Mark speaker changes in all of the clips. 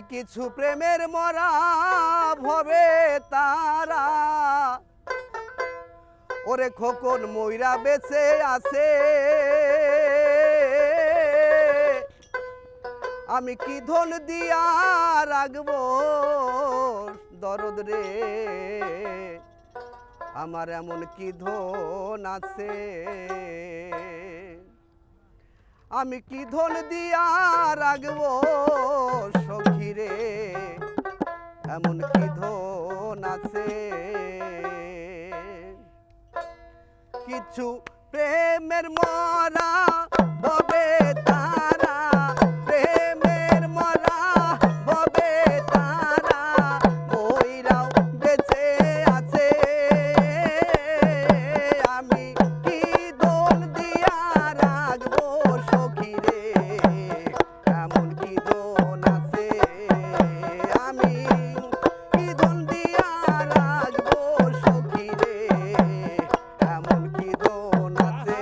Speaker 1: কিছু প্রেমের মরা ভবে তারা ওরে খোকন ময়রা বেঁচে আছে আমি কি ধন দিয়া রাখবো দরদ রে আমার এমন কি ধন আছে আমি কি ধন দিয়া রাখবো সখী রে এমন কি ধন আছে কিছু প্রেমের মরা ভবে তারা প্রেমের মরা ভবে তারা ময়রাও বেঁচে আছে আমি কি ধন দিয়া রাখবো সখী রে এমন কি ধন আছে আমি কি ধন দিয়া রাখবো সখী রে এমন কি ধন আছে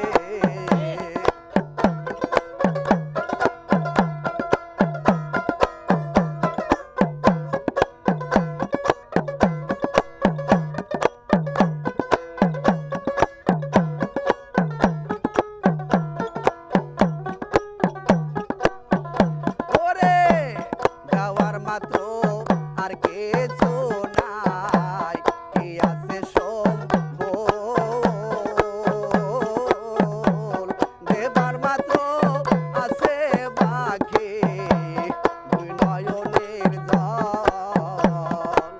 Speaker 1: ওরে যাওয়ার মাত্র আর কিছু নাই কি আছে সম্বল দেবার মাত্র আছে বাকি দুই নয়নের জল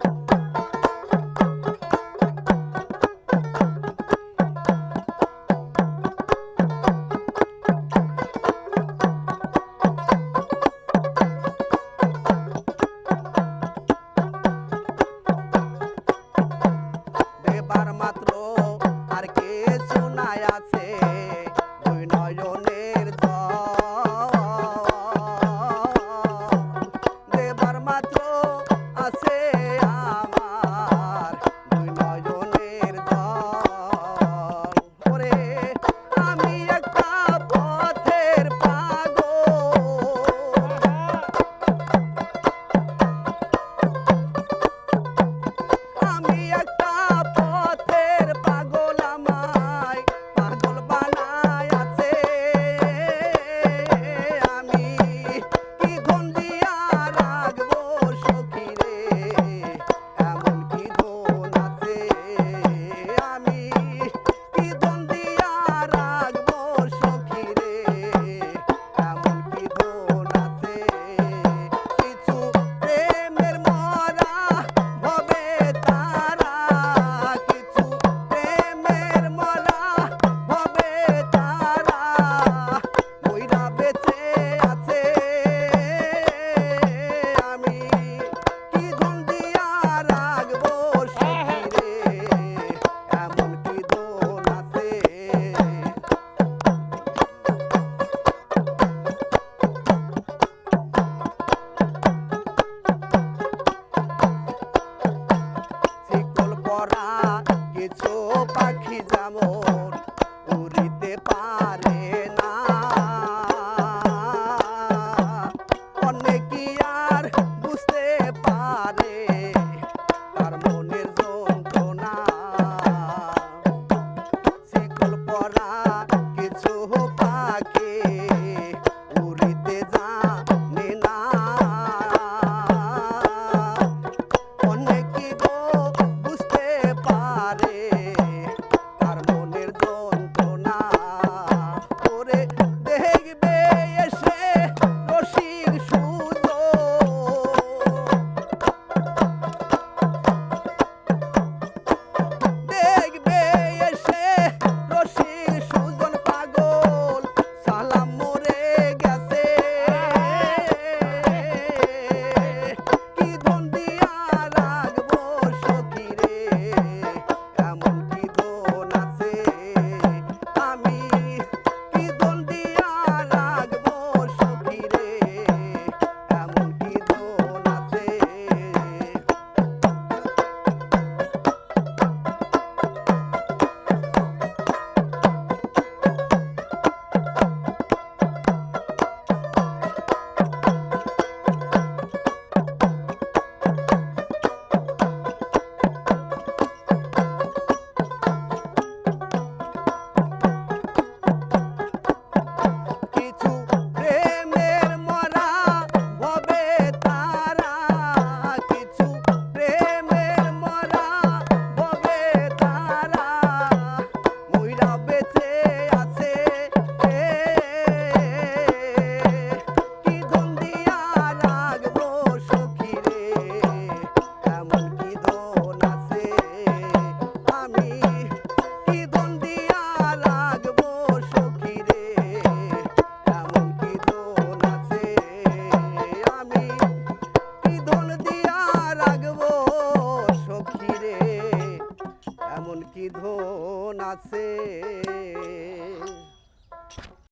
Speaker 1: দেবার মাত্র আর কিছু নাই আছে দুই নয়নের জল দেবার মাত্র আছে আমার দুই নয়নের জল ওরে আমি একটা পথের পাগল আমি একটা পথের পাগল আমায় পাগল বানায় আছে আমি কি ধন দিয়া রাখবো সখী রে এমন কি ধন আছে আমি কি ধন দিয়া রাখবো সখী রে এমন কি ধন আছে কিছু প্রেমের মরা ভবে তারা কিছু প্রেমের মরা ভবে তারা ময়রা বেঁচে আছে আমি কি ধন দিয়া রাখবো সখী রে এমন কি ধন আছে শিকল পরা কিছু পাখি যেমন উড়িতে পারে না অনেকে আর বুঝতে পারে তার মনের যন্ত্রণা শিকল পরা কিছু পাখি উড়িতে জানে না অনেকে গো বুঝতে পারে তার মনের রে